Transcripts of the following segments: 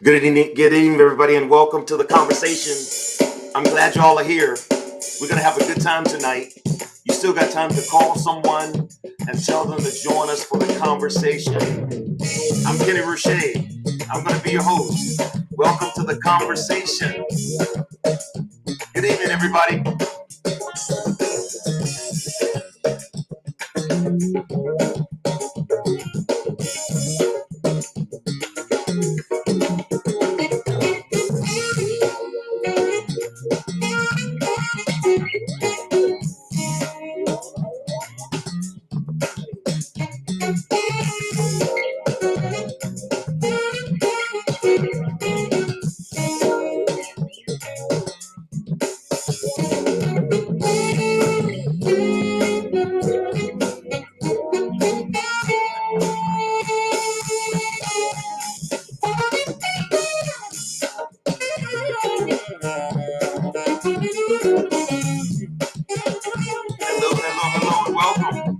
Good evening, everybody, and welcome to the conversation. I'm glad y'all are here. We're going to have a good time tonight. You still got time to call someone and tell them to join us for the conversation. I'm Kenny Rouche. I'm going to be your host. Welcome to the conversation. Good evening, everybody. Hello, and welcome.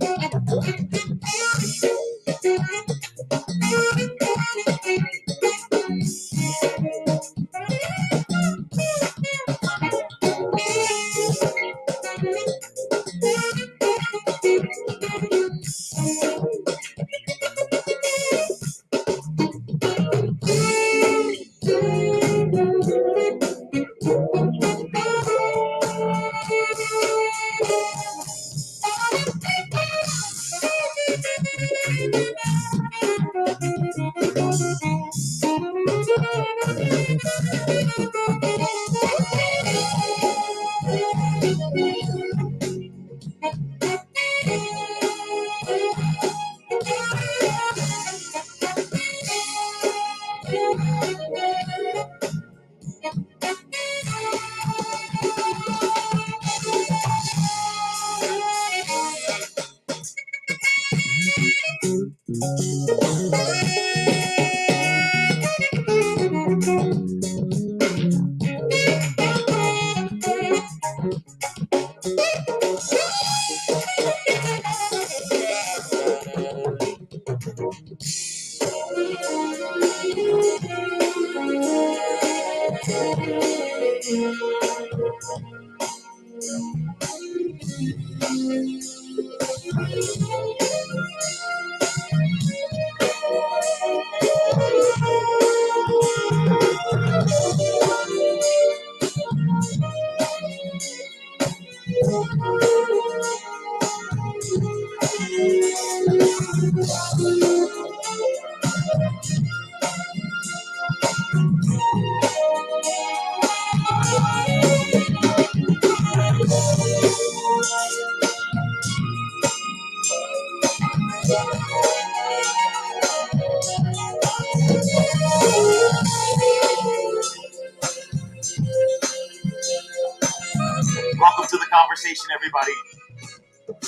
Welcome to the conversation, everybody.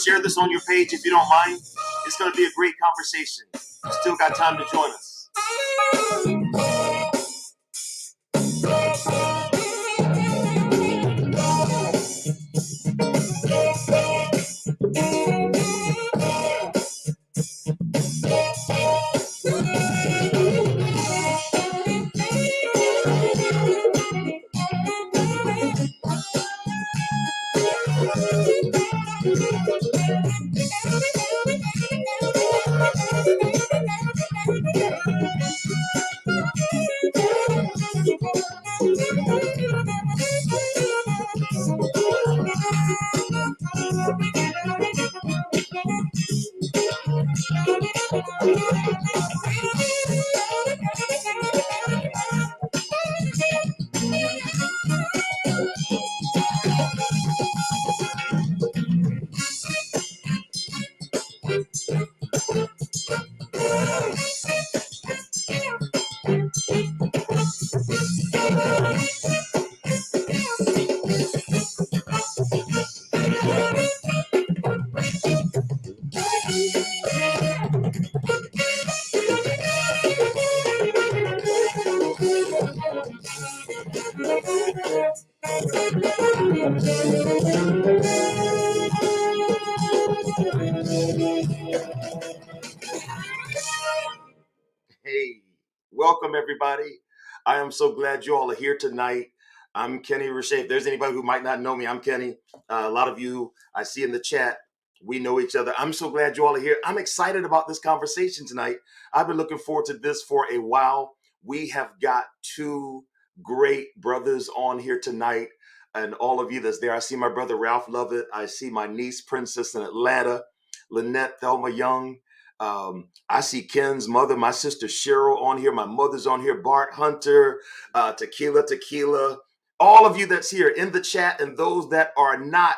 Share this on your page if you don't mind. It's going to be a great conversation. You still got time to join us. Hey, welcome everybody. I am so glad you all are here tonight. I'm Kenny Rouche. If there's anybody who might not know me, I'm Kenny. A lot of you I see in the chat, we know each other. I'm so glad you all are here. I'm excited about this conversation tonight. I've been looking forward to this for a while. We have got two great brothers on here tonight. And all of you that's there, I see my brother Ralph Lovett. I see my niece Princess in Atlanta, Lynette Thelma Young. I see Ken's mother, my sister Cheryl on here. My mother's on here, Bart Hunter, Tequila. All of you that's here in the chat and those that are not,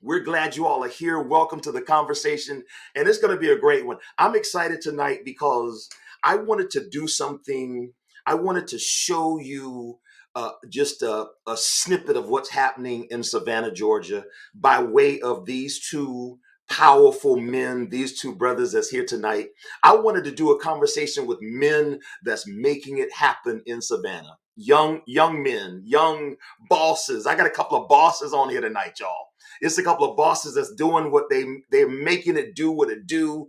we're glad you all are here. Welcome to the conversation. And it's going to be a great one. I'm excited tonight because I wanted to do something. I wanted to show you just a snippet of what's happening in Savannah, Georgia, by way of these two powerful men, these two brothers that's here tonight. I wanted to do a conversation with men that's making it happen in Savannah. Young men, young bosses. I got a couple of bosses on here tonight, y'all. It's a couple of bosses that's doing what they're making it do what it do,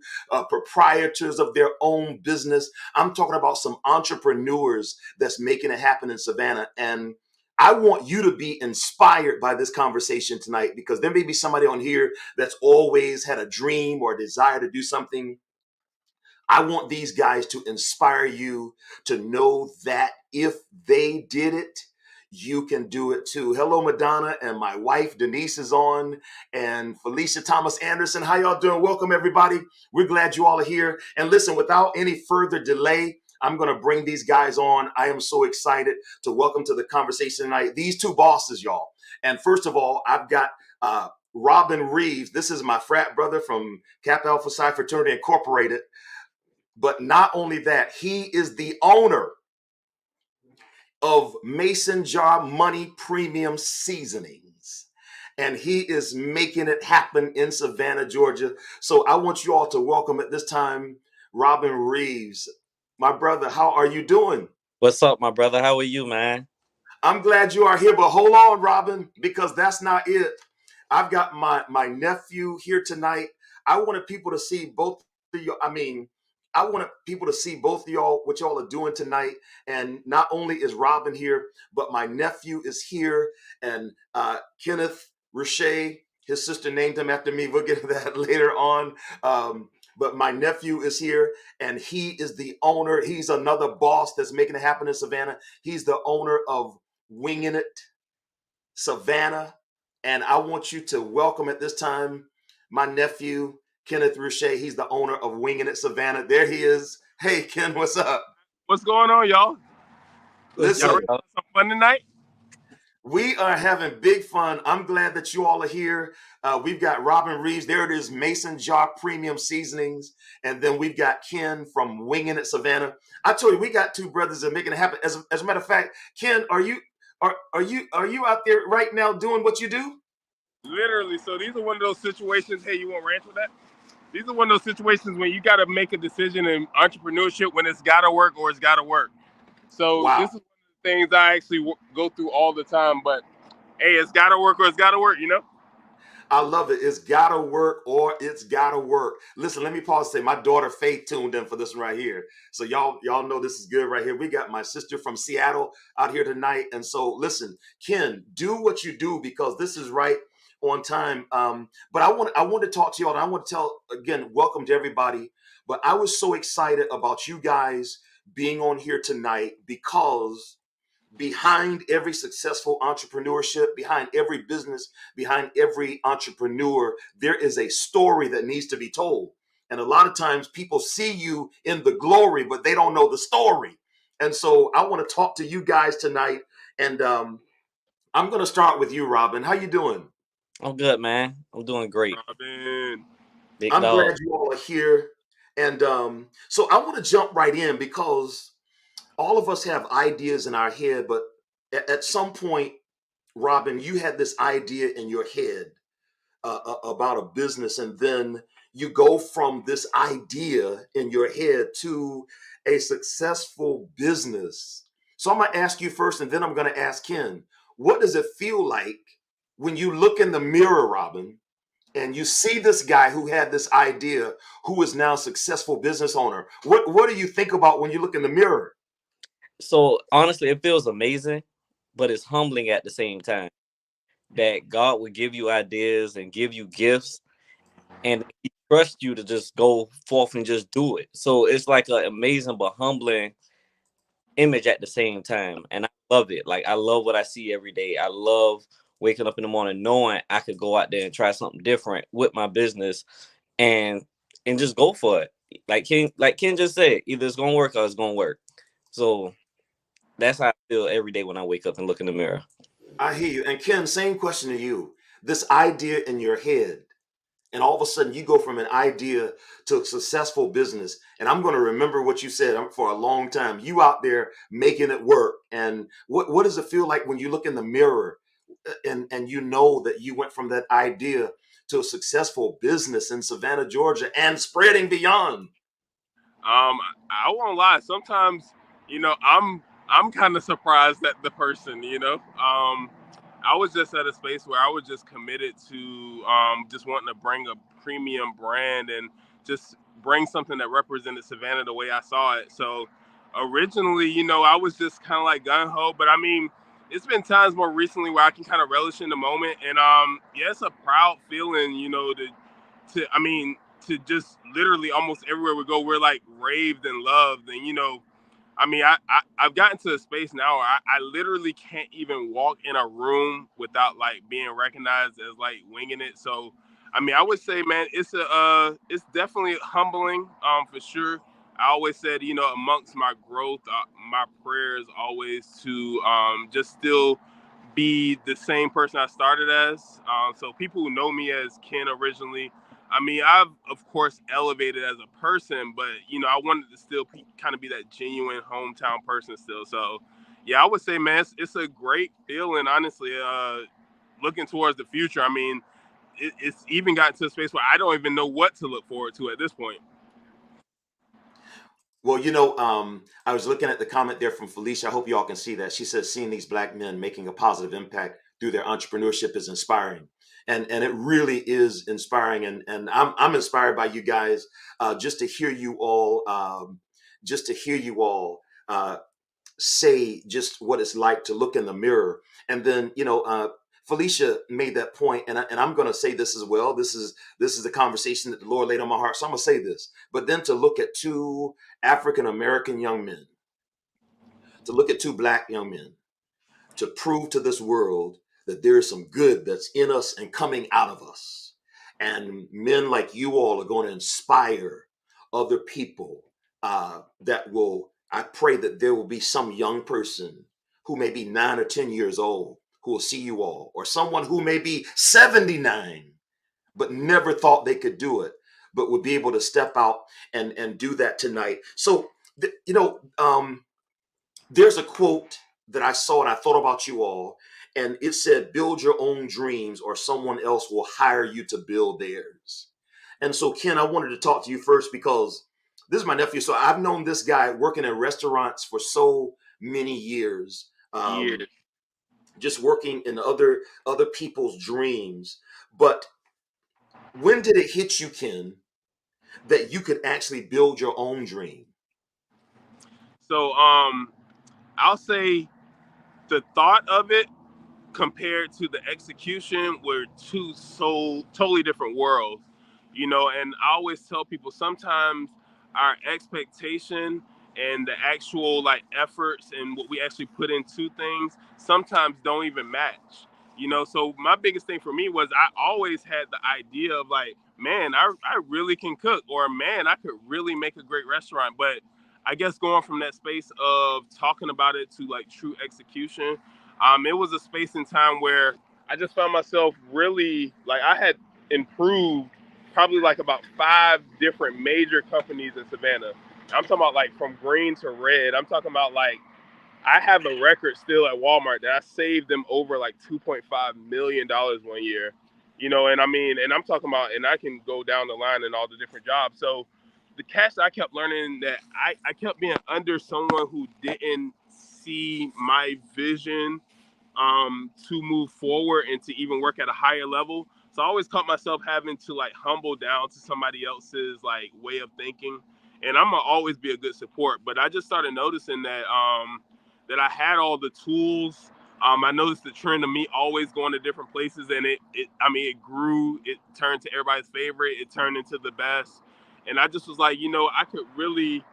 proprietors of their own business. I'm talking about some entrepreneurs that's making it happen in Savannah. And I want you to be inspired by this conversation tonight because there may be somebody on here that's always had a dream or a desire to do something. I want these guys to inspire you to know that if they did it, you can do it too. Hello, Madonna, and my wife Denise is on, and Felicia Thomas Anderson. How y'all doing? Welcome, everybody. We're glad you all are here. And listen, without any further delay, I'm going to bring these guys on. I am so excited to welcome to the conversation tonight these two bosses, y'all. And first of all, I've got Robin Reeves. This is my frat brother from Kappa Alpha Psi Fraternity Incorporated. But not only that, he is the owner of Mason Jar Money Premium Seasonings. And he is making it happen in Savannah, Georgia. So I want you all to welcome at this time Robin Reeves. My brother, how are you doing? What's up, my brother? How are you, man? I'm glad you are here, but hold on, Robin, because that's not it. I've got my nephew here tonight. I wanted people to see both of you. I wanted people to see both of y'all, what y'all are doing tonight. And not only is Robin here, but my nephew is here. And Kenneth Rouche, his sister named him after me. We'll get to that later on. But my nephew is here, and he is the owner. He's another boss that's making it happen in Savannah. He's the owner of Winging It Savannah. And I want you to welcome at this time my nephew, Kenneth Rouche. He's the owner of Winging It Savannah. There he is. Hey, Ken, what's up? What's going on, y'all? What's Y'all Listen, good, ready brother? for some fun tonight? we are having big fun. I'm glad that you all are here. We've got Robin Reeves. There it is, Mason Jar Premium Seasonings. And then we've got Ken from Winging It Savannah. I told you, we got two brothers that are making it happen. As a matter of fact, Ken, are you out there right now doing what you do? Literally. So these are one of those situations. Hey, you want ranch with that? These are one of those situations when you got to make a decision in entrepreneurship when it's got to work or it's got to work. So Wow. this is one of the things I actually go through all the time. But hey, it's got to work or it's got to work, you know? I love it. It's gotta work or it's gotta work. Listen, let me pause and say my daughter Faith tuned in for this one right here. So y'all know this is good right here. We got my sister from Seattle out here tonight. And so listen, Ken, do what you do because this is right on time. But I want to talk to y'all and I want to tell again, welcome to everybody. But I was so excited about you guys being on here tonight because behind every successful entrepreneurship, behind every business, behind every entrepreneur, there is a story that needs to be told. And a lot of times people see you in the glory, but they don't know the story. And so I want to talk to you guys tonight. And I'm going to start with you, Robin. How you doing? I'm good, man. I'm doing great. Robin. Big I'm glad dog. you all are here. And so I want to jump right in because all of us have ideas in our head, but at some point, Robin, you had this idea in your head about a business, and then you go from this idea in your head to a successful business. So I'm going to ask you first, and then I'm going to ask Ken, what does it feel like when you look in the mirror, Robin, and you see this guy who had this idea, who is now a successful business owner? What do you think about when you look in the mirror? So honestly, it feels amazing, but it's humbling at the same time that God would give you ideas and give you gifts, and He trusts you to just go forth and just do it. So it's like an amazing but humbling image at the same time, and I love it. Like, I love what I see every day. I love waking up in the morning knowing I could go out there and try something different with my business, and just go for it. Like Ken just said, either it's gonna work or it's gonna work. So that's how I feel every day when I wake up and look in the mirror. I hear you. And Ken, same question to you. This idea in your head, and all of a sudden you go from an idea to a successful business. And I'm going to remember what you said for a long time. You out there making it work. And what does it feel like when you look in the mirror and you know that you went from that idea to a successful business in Savannah, Georgia, and spreading beyond? I won't lie. Sometimes, I'm kind of surprised at the person. I was just at a space where I was just committed to just wanting to bring a premium brand and just bring something that represented Savannah the way I saw it. So originally, I was just kind of like gun ho, but I mean, it's been times more recently where I can kind of relish in the moment, and yeah, it's a proud feeling, I mean, to just literally almost everywhere we go, we're like raved and loved, and I mean, I've gotten to a space now where I literally can't even walk in a room without like being recognized as like winging it. So, I mean, I would say, man, it's definitely humbling, for sure. I always said, amongst my growth, my prayer is always to just still be the same person I started as. So people who know me as Ken originally, I mean, I've of course elevated as a person, but I wanted to still kind of be that genuine hometown person still. So, yeah, I would say, man, it's a great feeling, honestly. Looking towards the future, I mean, it's even gotten to a space where I don't even know what to look forward to at this point. Well, I was looking at the comment there from Felicia. I hope you all can see that. She says, seeing these black men making a positive impact through their entrepreneurship is inspiring. And it really is inspiring. And I'm inspired by you guys, just to hear you all, just to hear you all say just what it's like to look in the mirror. And then, Felicia made that point, and I'm going to say this as well. This is the conversation that the Lord laid on my heart, so I'm going to say this. But then to look at two African American young men, to look at two black young men, to prove to this world that there is some good that's in us and coming out of us. And men like you all are going to inspire other people, that will, I pray that there will be some young person who may be 9 or 10 years old who will see you all, or someone who may be 79 but never thought they could do it, but would be able to step out and do that tonight. So, there's a quote that I saw and I thought about you all, and it said, build your own dreams or someone else will hire you to build theirs. And so, Ken, I wanted to talk to you first because this is my nephew. So I've known this guy working in restaurants for so many years, Years. just working in other people's dreams. But when did it hit you, Ken, that you could actually build your own dream? So, I'll say the thought of it compared to the execution were two so totally different worlds, and I always tell people sometimes our expectation and the actual like efforts and what we actually put into things sometimes don't even match. So my biggest thing for me was I always had the idea of like, man, I really can cook, or man, I could really make a great restaurant. But I guess going from that space of talking about it to like true execution, it was a space and time where I just found myself really like I had improved probably like about five different major companies in Savannah. I'm talking about like from green to red. I'm talking about like I have a record still at Walmart that I saved them over like $2.5 million one year. And I mean, and I'm talking about, and I can go down the line in all the different jobs. So the catch that I kept learning that I kept being under someone who didn't see my vision, to move forward and to even work at a higher level. So I always caught myself having to like humble down to somebody else's like way of thinking. and I'm gonna always be a good support. But I just started noticing that I had all the tools. I noticed the trend of me always going to different places, and it grew. It turned to everybody's favorite. It turned into the best, and I just was like, I could really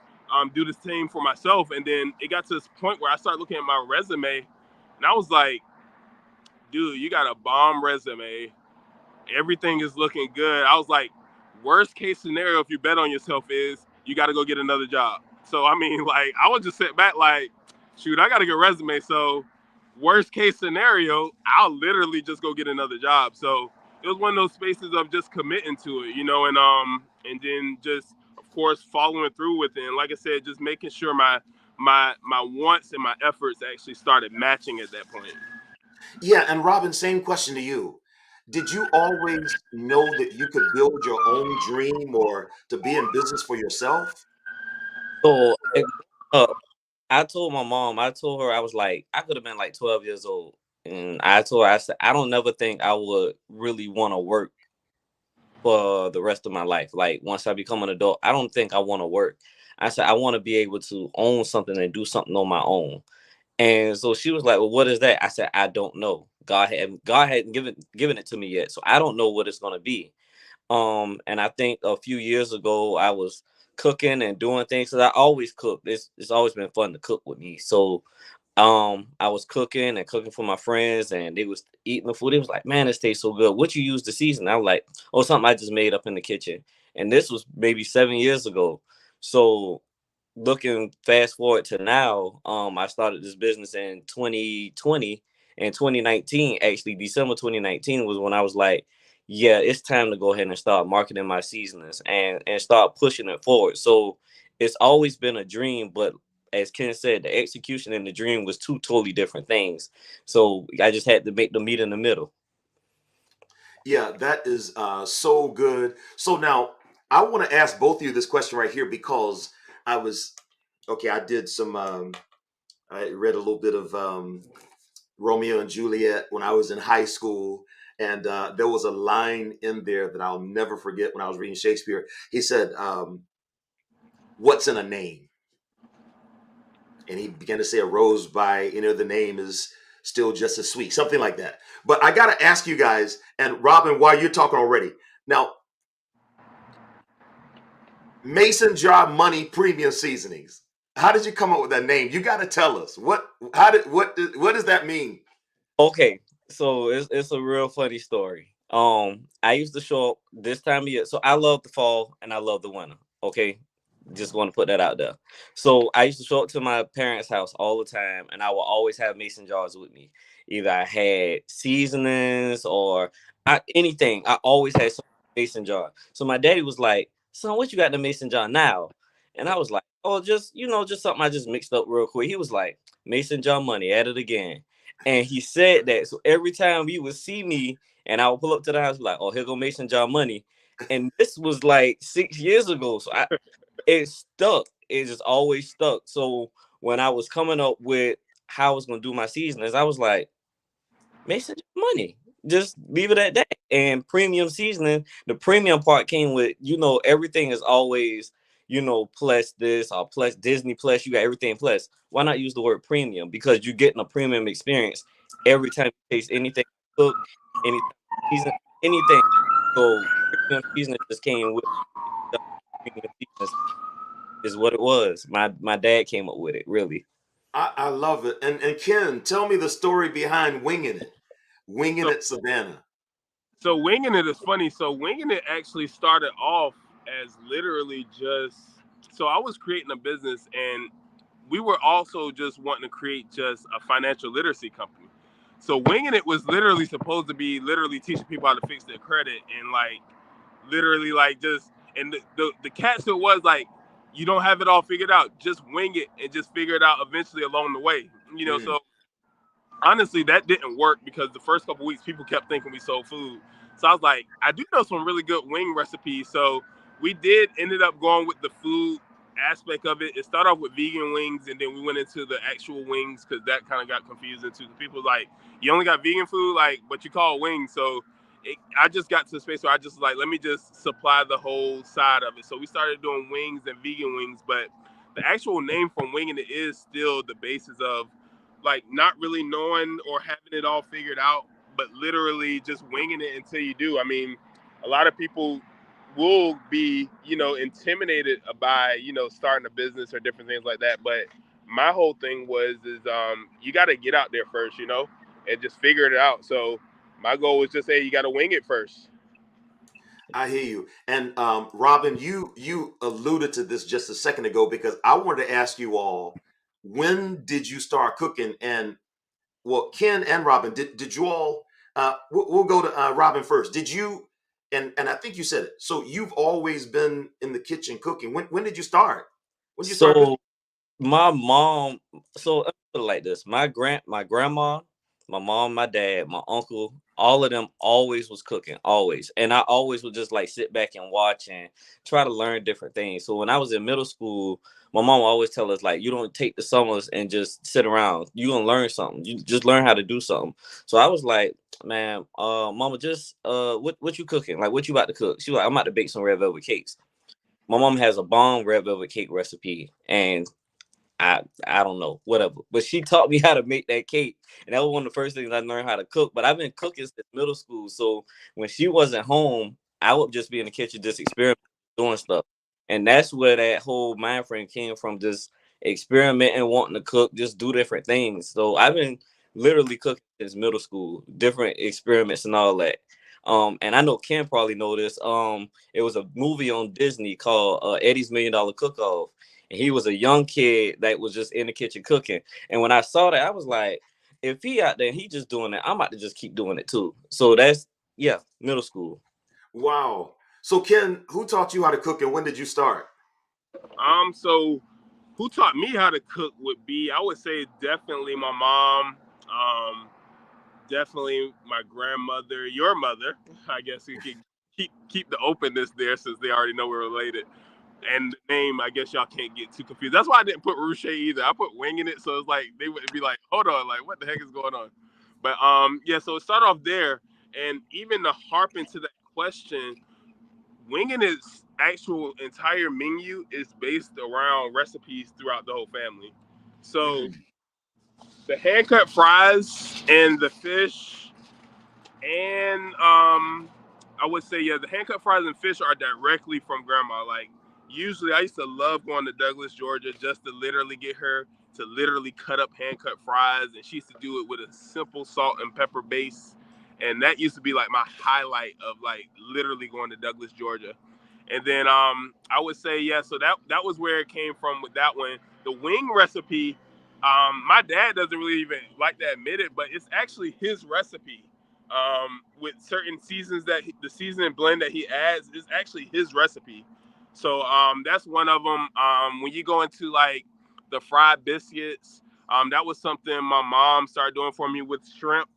do the same for myself. And then it got to this point where I started looking at my resume, and I was like, dude, you got a bomb resume. Everything is looking good. I was like, worst case scenario, if you bet on yourself, is you got to go get another job. So, I mean, like, I would just sit back like, shoot, I got a good resume. So, worst case scenario, I'll literally just go get another job. So, it was one of those spaces of just committing to it, and then just, of course, following through with it. And like I said, just making sure my wants and my efforts actually started matching at that point. Yeah, and Robin, same question to you. Did you always know that you could build your own dream or to be in business for yourself? So I told my mom, I told her I was like, I could have been like 12 years old. And I told her, I said, I don't never think I would really want to work for the rest of my life. Like once I become an adult, I don't think I want to work. I said, I want to be able to own something and do something on my own. And so she was like, well, what is that? I said, I don't know. God hadn't given it to me yet. So I don't know what it's gonna be. And I think a few years ago I was cooking and doing things because I always cook. It's always been fun to cook with me. So I was cooking and cooking for my friends and they was eating the food. It was like, man, this tastes so good. What you use to season? I was like, oh, something I just made up in the kitchen. And this was maybe 7 years ago. So looking fast forward to now, I started this business in 2020 and 2019. Actually, December 2019 was when I was like, yeah, it's time to go ahead and start marketing my seasonings and start pushing it forward. So it's always been a dream, but as Ken said, the execution and the dream was two totally different things. So I just had to make the meet in the middle. Yeah, that is so good. So now I want to ask both of you this question right here because I was okay. I did some. I read a little bit of Romeo and Juliet when I was in high school, and there was a line in there that I'll never forget when I was reading Shakespeare. He said, "What's in a name?" And he began to say, "A rose by any other name is still just as sweet," something like that. But I got to ask you guys, and Robin, while you're talking already, now Mason Jar Money Premium Seasonings. How did you come up with that name? You got to tell us what. How did what does that mean? Okay, so it's a real funny story. I used to show up this time of year. So I love the fall and I love the winter. Okay, just want to put that out there. So I used to show up to my parents' house all the time, and I will always have mason jars with me. Either I had seasonings or anything. I always had some mason jar. So my daddy was like, "Son, what you got in the mason jar now?" And I was like, "Oh, just just something I just mixed up real quick." He was like, "Mason jar money, at it again." And he said that. So every time he would see me and I would pull up to the house, like, oh, here go Mason John Money. And this was like 6 years ago. So it stuck. It just always stuck. So when I was coming up with how I was gonna do my seasonings, I was like, Mason Money. Just leave it at that. And premium seasoning, the premium part came with, everything is always, plus this or plus Disney plus, you got everything plus. Why not use the word premium? Because you're getting a premium experience every time you taste anything cook, anything season, anything. So premium seasoning just came with premium seasoning is what it was. My dad came up with it, really. I love it. And Ken, tell me the story behind Winging So It, Savannah. So winging it is funny. So winging it actually started off as literally just, so I was creating a business and we were also just wanting to create just a financial literacy company. So winging it was literally supposed to be literally teaching people how to fix their credit and like literally like just, and the catch to it was like, you don't have it all figured out, just wing it and just figure it out eventually along the way. Mm. So honestly, that didn't work because the first couple weeks people kept thinking we sold food. So I was like, I do know some really good wing recipes. So we did ended up going with the food aspect of it. It started off with vegan wings, and then we went into the actual wings because that kind of got confusing too. People like, you only got vegan food, like, but you call it wings. So I just got to the space where I just like, let me just supply the whole side of it. So we started doing wings and vegan wings, but the actual name from winging it is still the basis of like not really knowing or having it all figured out, but literally just winging it until you do. I mean, a lot of people will be, intimidated by, starting a business or different things like that. But my whole thing is you got to get out there first, and just figure it out. So my goal was just, hey, you got to wing it first. I hear you. And Robin, you alluded to this just a second ago because I wanted to ask you all, when did you start cooking? And well, Ken and Robin, did you all? We'll go to Robin first. Did you? And I think you said it. So you've always been in the kitchen cooking. When did you start? When did you start cooking? So my mom, so let me put it like this: my grandma, my mom, my dad, my uncle, all of them always was cooking, always, and I always would just like sit back and watch and try to learn different things. So when I was in middle school, my mom would always tell us like, you don't take the summers and just sit around. You gonna learn something. You just learn how to do something. So I was like, man, mama, just what you cooking? Like, what you about to cook? She was like, I'm about to bake some red velvet cakes. My mom has a bomb red velvet cake recipe, and I don't know, whatever. But she taught me how to make that cake. And that was one of the first things I learned how to cook. But I've been cooking since middle school. So when she wasn't home, I would just be in the kitchen just experimenting, doing stuff. And that's where that whole mind frame came from, just experimenting, wanting to cook, just do different things. So I've been literally cooking since middle school, different experiments and all that. And I know Ken probably know this. It was a movie on Disney called Eddie's $1 Million Cook-Off, and he was a young kid that was just in the kitchen cooking. And when I saw that, I was like, if he out there and he just doing that, I'm about to just keep doing it too. So that's, yeah, middle school. Wow. So Ken, who taught you how to cook and when did you start? So who taught me how to cook would be, I would say, definitely my mom, definitely my grandmother, your mother. I guess you could keep the openness there since they already know we're related. And the name, I guess y'all can't get too confused. That's why I didn't put Rouche either. I put wing in it, so it's like they would be like, "Hold on, like what the heck is going on?" But yeah. So start off there, and even to harp into that question, winging its actual entire menu is based around recipes throughout the whole family. So Mm. the hand cut fries and the fish and I would say, yeah, the hand cut fries and fish are directly from grandma. Like usually I used to love going to Douglas, Georgia just to literally get her to literally cut up hand cut fries, and she used to do it with a simple salt and pepper base. And that used to be like my highlight of like literally going to Douglas, Georgia. And then I would say, yeah, so that was where it came from with that one. The wing recipe, my dad doesn't really even like to admit it, but it's actually his recipe. With certain seasons the season blend that he adds is actually his recipe. So that's one of them. When you go into like the fried biscuits, that was something my mom started doing for me with shrimp.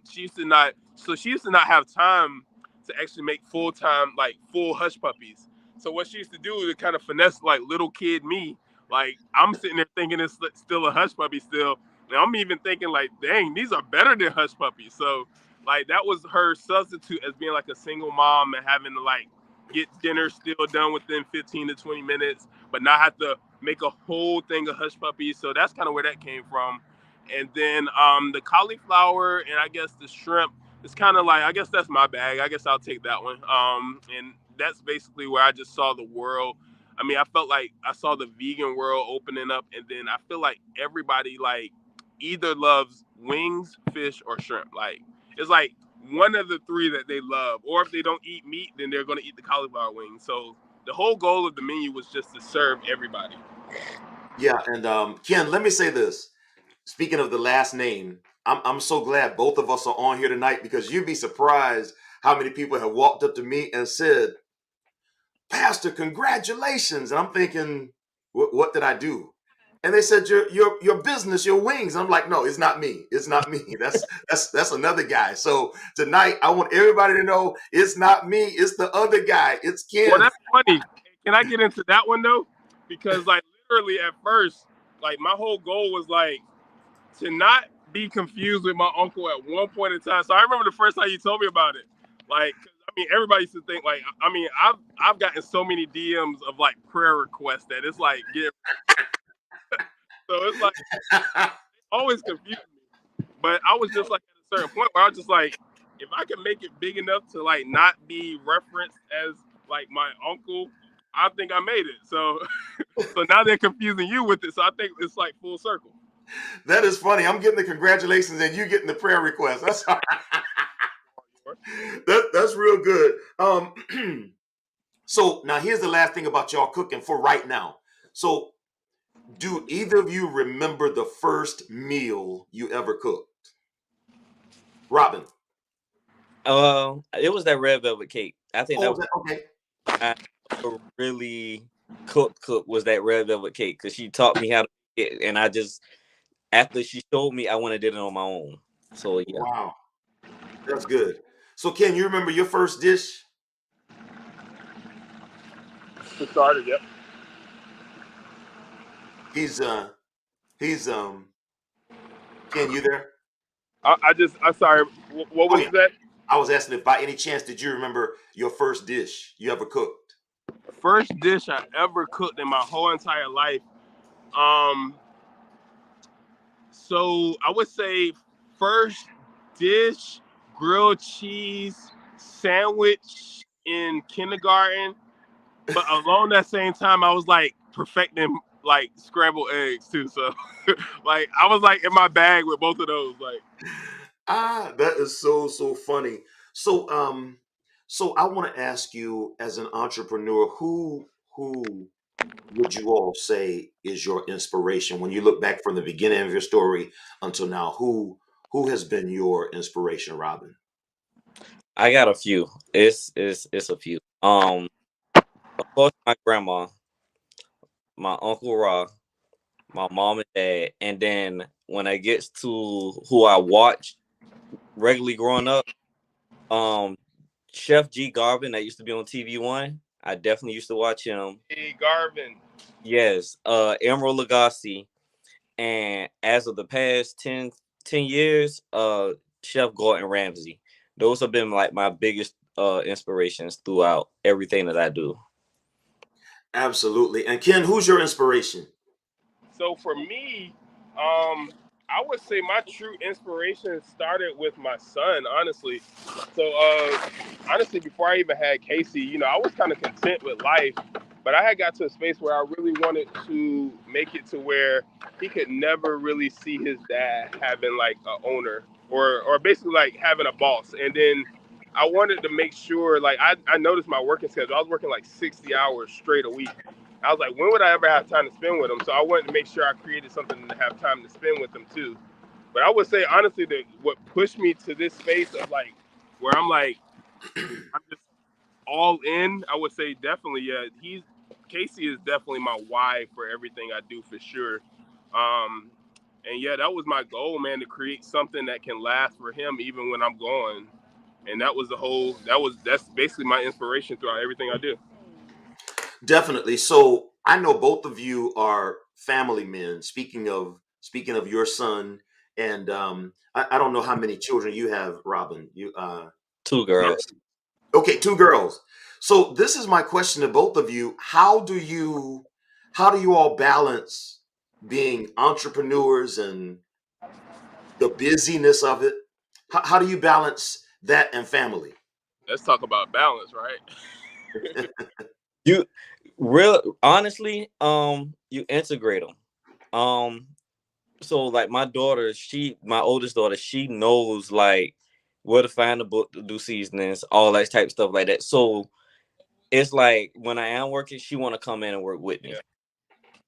She used to not have time to actually make full time like full hush puppies. So what she used to do to kind of finesse like little kid me, like I'm sitting there thinking it's still a hush puppy still, and I'm even thinking like, dang, these are better than hush puppies. So like that was her substitute as being like a single mom and having to like get dinner still done within 15 to 20 minutes, but not have to make a whole thing of hush puppies. So that's kind of where that came from. And then the cauliflower and I guess the shrimp, it's kind of like, I guess that's my bag. I guess I'll take that one. And that's basically where I just saw the world. I mean, I felt like I saw the vegan world opening up, and then I feel like everybody like either loves wings, fish, or shrimp. Like it's like one of the three that they love, or if they don't eat meat, then they're going to eat the cauliflower wings. So the whole goal of the menu was just to serve everybody. Yeah, and Ken, let me say this. Speaking of the last name, I'm so glad both of us are on here tonight because you'd be surprised how many people have walked up to me and said, Pastor, congratulations. And I'm thinking, what did I do? And they said, your business, your wings. I'm like, no, it's not me. It's not me. That's another guy. So tonight I want everybody to know it's not me, it's the other guy. It's Well, Ken. that's funny. Can I get into that one though? Because like literally at first, like my whole goal was like to not be confused with my uncle at one point in time. So I remember the first time you told me about it. Like, 'cause, I mean, everybody used to think like, I mean, I've gotten so many DMs of like prayer requests that it's like, get so it's like always confused me. But I was just like at a certain point where I was just like, if I can make it big enough to like not be referenced as like my uncle, I think I made it. So so now they're confusing you with it. So I think it's like full circle. That is funny. I'm getting the congratulations and you getting the prayer request. That's that's real good. So now here's the last thing about y'all cooking for right now. So do either of you remember the first meal you ever cooked? Robin. It was that red velvet cake. I think that Oh, was okay. I really cook was that red velvet cake because she taught me how to make it, and I just after she showed me, I went and did it on my own. So yeah. Wow, that's good. So Ken, you remember your first dish? It started, yep. He's he's Ken, you there? I'm sorry. What Oh was yeah. that? I was asking if by any chance did you remember your first dish you ever cooked? First dish I ever cooked in my whole entire life. Um, so I would say first dish grilled cheese sandwich in kindergarten, but along that same time I was like perfecting like scrambled eggs too. So like I was like in my bag with both of those. Like Ah, that is so funny. So so I want to ask you as an entrepreneur, who would you all say is your inspiration when you look back from the beginning of your story until now? Who has been your inspiration, Robin? I got a few. It's a few. Of course, my grandma, my uncle Ra, my mom and dad, and then when I gets to who I watch regularly growing up, um, Chef G Garvin that used to be on TV1. I definitely used to watch him. hey Garvin. Yes, Emerald Lagasse, and as of the past 10 years, Chef Gordon Ramsay. Those have been like my biggest inspirations throughout everything that I do. Absolutely. And Ken, who's your inspiration? So for me, I would say my true inspiration started with my son, honestly. So honestly, before I even had Casey, you know, I was kind of content with life, but I had got to a space where I really wanted to make it to where he could never really see his dad having like a owner or basically like having a boss. And then I wanted to make sure, like I noticed my working schedule. I was working like 60 hours straight a week. I was like, when would I ever have time to spend with him? So I wanted to make sure I created something to have time to spend with him too. But I would say honestly that what pushed me to this space of like where I'm like I'm just all in, I would say definitely, yeah, he's Casey is definitely my why for everything I do for sure. Um and yeah, that was my goal, man, to create something that can last for him even when I'm gone. And that was the whole that's basically my inspiration throughout everything I do. Definitely. So I know both of you are family men. Speaking of your son, and I don't know how many children you have, Robin. You Two girls. okay, two girls. So this is my question to both of you. How do you all balance being entrepreneurs and the busyness of it? How do you balance that and family? Let's talk about balance, right? You real honestly, you integrate them. Um, so like my oldest daughter, she knows like where to find the book to do seasonings, all that type of stuff like that. So it's like when I am working, she want to come in and work with me.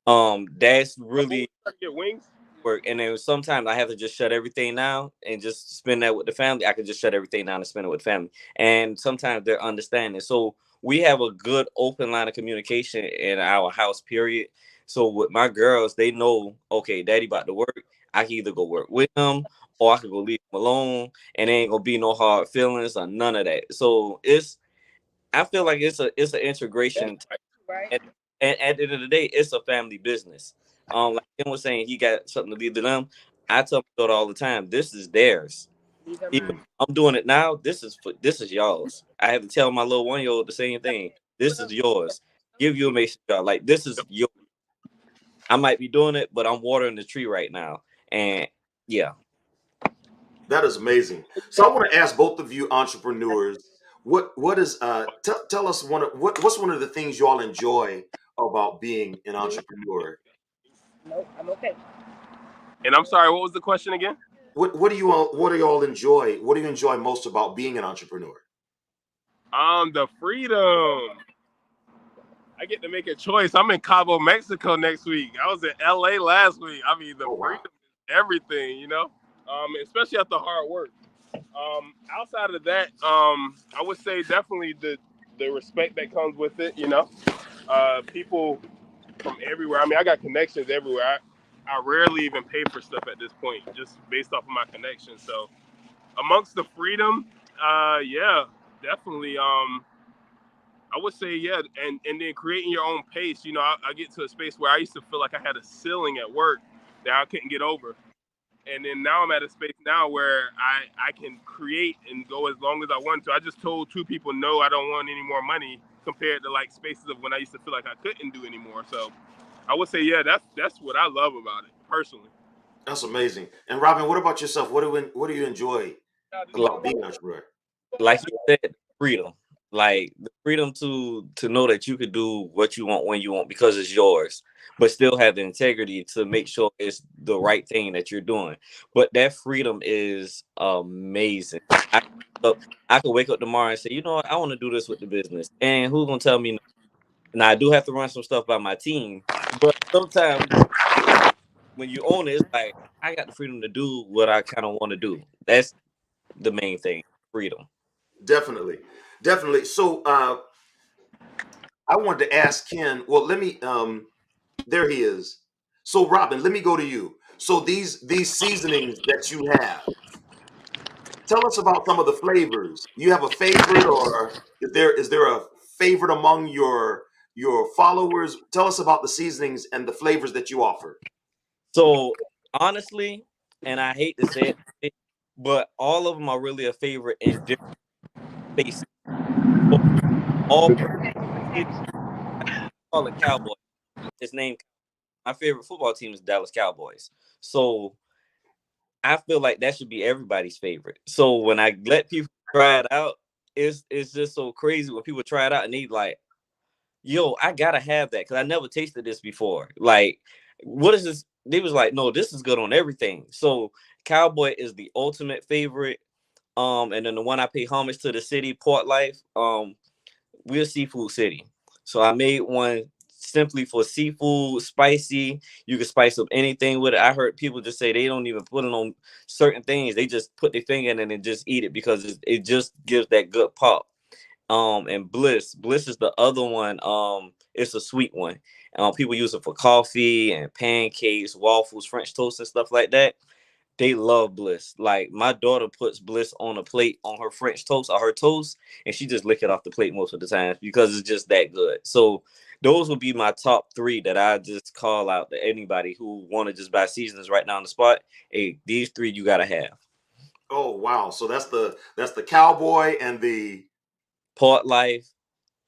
Yeah. That's So when we really try to get wings, work. And then sometimes I have to just shut everything down and just spend that with the family. I can just shut everything down and spend it with family. And sometimes they're understanding. So we have a good open line of communication in our house, period. So with my girls, they know, okay, daddy about to work. I can either go work with him or I could go leave him alone and there ain't gonna be no hard feelings or none of that. So I feel like it's an that's integration right. and, and at the end of the day, it's a family business. Like Kim was saying, he got something to leave to them. I tell my daughter all the time, this is theirs. Even I'm doing it now. This is y'all's. I have to tell my little 1-year-old the same thing. This is yours. Give you a mason jar. Like this is your. I might be doing it, but I'm watering the tree right now. And yeah. That is amazing. So I want to ask both of you entrepreneurs, what is tell us what's one of the things you all enjoy about being an entrepreneur? And I'm sorry, what was the question again? What do you all enjoy? What do you enjoy most about being an entrepreneur? The freedom. I get to make a choice. I'm in Cabo, Mexico next week. I was in LA last week. I mean, the Oh wow. freedom is everything, you know. Especially after hard work. Outside of that, I would say definitely the respect that comes with it, you know. People from everywhere. I mean, I got connections everywhere. I rarely even pay for stuff at this point, just based off of my connections. So amongst the freedom, yeah, definitely. I would say yeah, and then creating your own pace. You know, I get to a space where I used to feel like I had a ceiling at work that I couldn't get over, and then now I'm at a space now where I can create and go as long as I want to. I just told 2 people no, I don't want any more money compared to like spaces of when I used to feel like I couldn't do anymore. So I would say yeah, that's what I love about it personally. That's amazing. And Robin, what about yourself? What do you enjoy about being an entrepreneur? Like you said, freedom. Like the freedom to know that you could do what you want when you want because it's yours, but still have the integrity to make sure it's the right thing that you're doing. But that freedom is amazing. I so I could wake up tomorrow and say, you know what, I want to do this with the business, and who's gonna tell me no? Now I do have to run some stuff by my team, but sometimes when you own it, it's like I got the freedom to do what I kind of want to do. That's the main thing, freedom. Definitely. Definitely. So I wanted to ask Ken, well, let me there he is. So Robin, let me go to you. So these seasonings that you have, tell us about some of the flavors. You have a favorite, or is there a favorite among your followers? Tell us about the seasonings and the flavors that you offer. So honestly, and I hate to say it, but all of them are really a favorite in different spaces. So all I call it Cowboy. It's named my favorite football team is Dallas Cowboys. So I feel like that should be everybody's favorite. So when I let people try it out, it's just so crazy when people try it out and they like, yo, I gotta have that because I never tasted this before. Like, what is this? They was like, no, this is good on everything. So Cowboy is the ultimate favorite. And then the one I pay homage to the city, Port Life. We're a seafood city. So I made one simply for seafood, spicy. You can spice up anything with it. I heard people just say they don't even put it on certain things. They just put their finger in it and just eat it because it just gives that good pop. And Bliss is the other one. It's a sweet one. People use it for coffee and pancakes, waffles, French toast, and stuff like that. They love Bliss. Like my daughter puts Bliss on a plate on her French toast or her toast, and she just lick it off the plate most of the time because it's just that good. So those would be my top three that I just call out to anybody who want to just buy seasonings right now on the spot. Hey, these three you gotta have. Oh wow! So that's the cowboy and the Port Life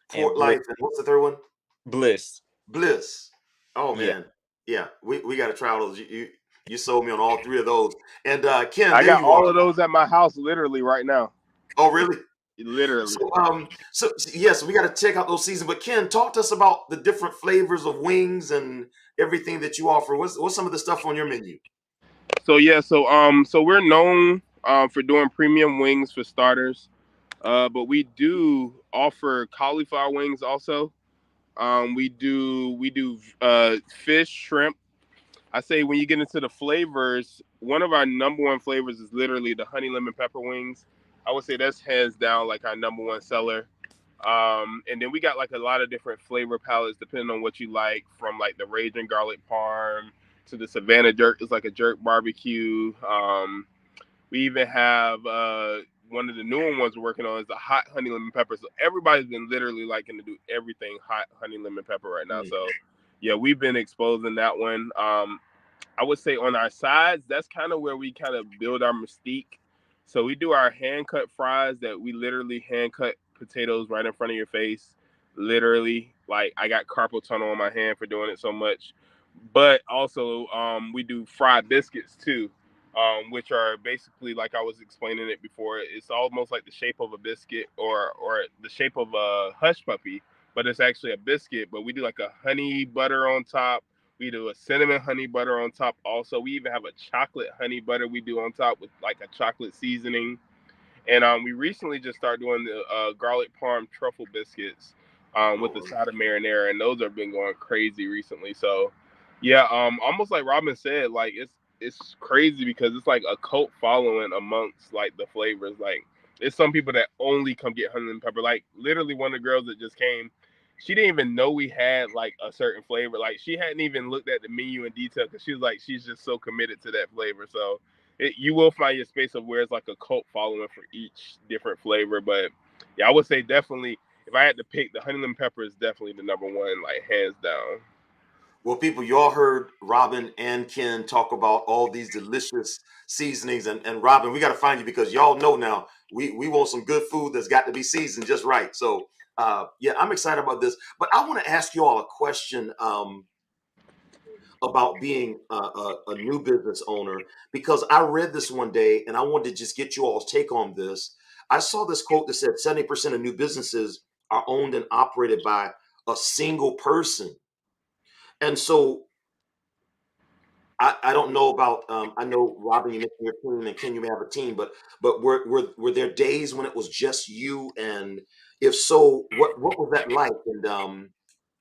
Port and Bliss. Life, and what's the third one? Bliss. Bliss. Oh Yeah. man, yeah, we got to try all those. You sold me on all three of those. And Ken, I there got you all are. of those at my house literally right now. Oh really? Literally. So yes, we got to check out those seasons. But Ken, talk to us about the different flavors of wings and everything that you offer. What's some of the stuff on your menu? So yeah, so we're known for doing premium wings for starters. But we do offer cauliflower wings also. We do fish, shrimp. I say when you get into the flavors, one of our number one flavors is literally the honey lemon pepper wings. I would say that's hands down like our number one seller. And then we got like a lot of different flavor palettes depending on what you like, from like the Raging Garlic Parm to the Savannah Jerk. It's like a jerk barbecue. We even have one of the newer ones we're working on is the hot honey lemon pepper. So everybody's been literally liking to do everything hot honey lemon pepper right now. Mm. So yeah, we've been exposing that one. I would say on our sides, that's kind of where we kind of build our mystique. So we do our hand cut fries that we literally hand cut potatoes right in front of your face. Literally, like I got carpal tunnel on my hand for doing it so much. But also, we do fried biscuits too, which are basically like I was explaining it before. It's almost like the shape of a biscuit or the shape of a hush puppy, but it's actually a biscuit. But we do like a honey butter on top. We do a cinnamon honey butter on top. Also, we even have a chocolate honey butter we do on top with like a chocolate seasoning. And we recently just started doing the garlic parm truffle biscuits with the Oh, side of marinara, and those have been going crazy recently. So, yeah, almost like Robin said, like it's crazy because it's like a cult following amongst like the flavors. Like, it's some people that only come get honey and pepper. Like, literally, one of the girls that just came, she didn't even know we had like a certain flavor. Like, she hadn't even looked at the menu in detail because she was like, she's just so committed to that flavor. So you will find your space of where it's like a cult following for each different flavor. But yeah, I would say definitely if I had to pick, the honey lemon pepper is definitely the number one, like hands down. well, people, you all heard Robin and Ken talk about all these delicious seasonings. And Robin, we got to find you because y'all know now we want some good food that's got to be seasoned just right. So, yeah, I'm excited about this. But I want to ask you all a question about being a new business owner because I read this one day and I wanted to just get you all's take on this. I saw this quote that said 70% of new businesses are owned and operated by a single person. And so I don't know about I know Robin, you mentioned your team, and Ken, you may have a team, but were there days when it was just you? And if so, what was that like? And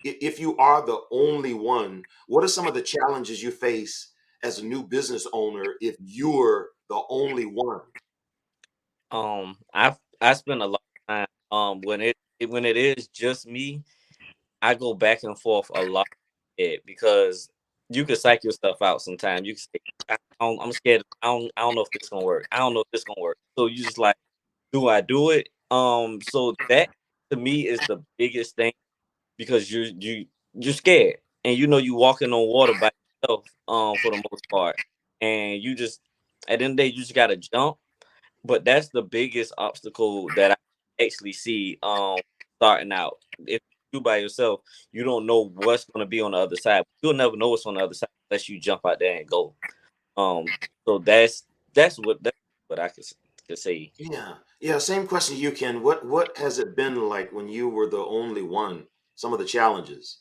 if you are the only one, what are some of the challenges you face as a new business owner if you're the only one? I spend a lot of time when it is just me. I go back and forth a lot because you can psych yourself out sometimes. You can say, I'm scared. I don't know if this gonna work. I don't know if this gonna work. So you just like, do I do it? So that to me is the biggest thing because you're scared and you know you walking on water by yourself for the most part, and you just at the end of the day you just gotta jump. But that's the biggest obstacle that I actually see starting out. If you by yourself, you don't know what's gonna be on the other side. You'll never know what's on the other side unless you jump out there and go. So that's what I could say. Yeah, yeah. Same question to you, Ken. What has it been like when you were the only one? Some of the challenges.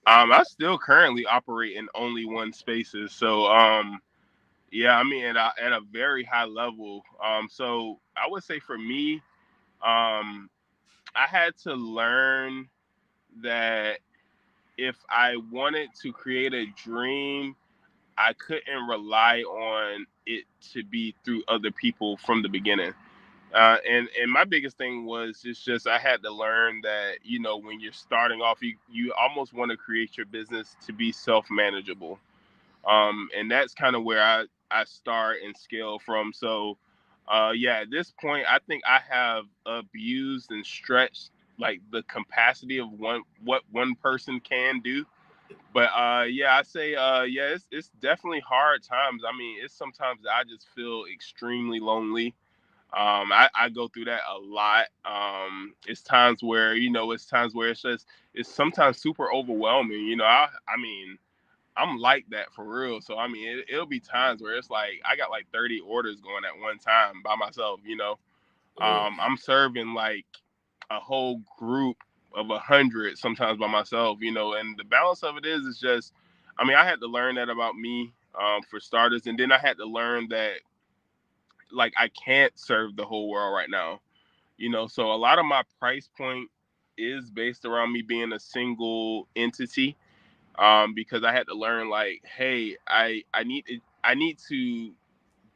I still currently operate in only one spaces. So yeah, I mean at a very high level. So I would say for me, um, I had to learn that if I wanted to create a dream, I couldn't rely on it to be through other people from the beginning. And my biggest thing was it's just I had to learn that when you're starting off, you almost want to create your business to be self manageable. And that's kind of where I start and scale from. So yeah, at this point, I think I have abused and stretched like the capacity of what one person can do. But yeah, I say yeah, it's definitely hard times. I mean, it's sometimes that I just feel extremely lonely. I go through that a lot. It's times where it's just it's sometimes super overwhelming. I mean, I'm like that for real. So I mean, it'll be times where it's like I got like 30 orders going at one time by myself. Oh, I'm serving like a whole group of 100 sometimes by myself. And the balance of it is just, I mean, I had to learn that about me for starters, and then I had to learn that like I can't serve the whole world right now. So a lot of my price point is based around me being a single entity, because I had to learn like, hey, I need to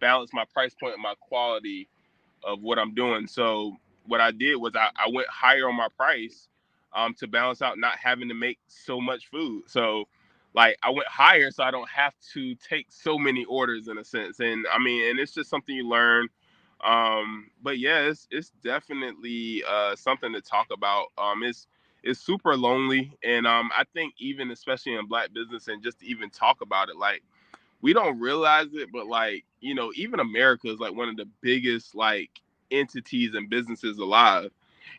balance my price point and my quality of what I'm doing. So what I did was I went higher on my price, to balance out not having to make so much food. So like I went higher so I don't have to take so many orders in a sense. And I mean, and it's just something you learn. But yeah, it's definitely something to talk about. It's super lonely, and I think even especially in Black business and just to even talk about it, like we don't realize it, but like, you know, even America is like one of the biggest like entities and businesses alive.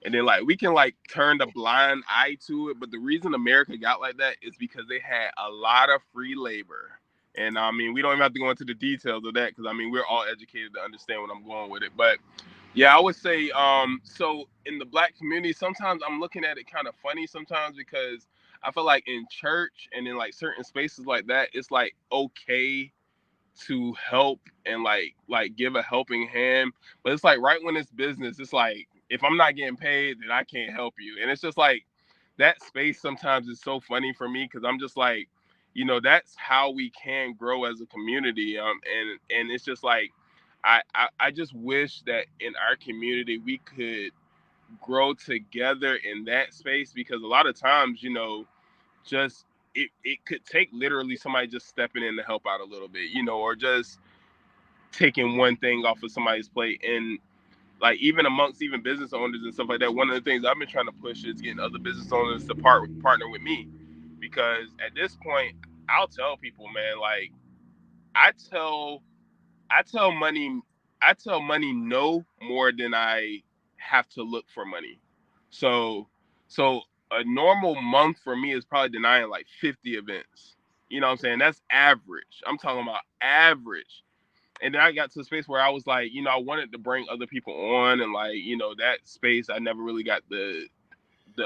And then like we can like turn the blind eye to it, but the reason America got like that is because they had a lot of free labor. And I mean, we don't even have to go into the details of that because I mean we're all educated to understand what I'm going with it. But yeah, I would say so in the black community, sometimes I'm looking at it kind of funny sometimes because I feel like in church and in like certain spaces like that, it's like okay to help and like give a helping hand. But it's like right when it's business, it's like if I'm not getting paid, then I can't help you. And it's just like that space sometimes is so funny for me because I'm just like, you know, that's how we can grow as a community. And it's just like I just wish that in our community we could grow together in that space because a lot of times, you know, just it could take literally somebody just stepping in to help out a little bit, you know, or just taking one thing off of somebody's plate. And like even amongst even business owners and stuff like that, one of the things I've been trying to push is getting other business owners to partner with me. Because at this point, I'll tell people, man, like I tell I tell money I tell money no more than I have to look for money. So so a normal month for me is probably denying like 50 events. You know what I'm saying? That's average. I'm talking about average. And then I got to a space where I was like, you know, I wanted to bring other people on and like, you know, that space I never really got the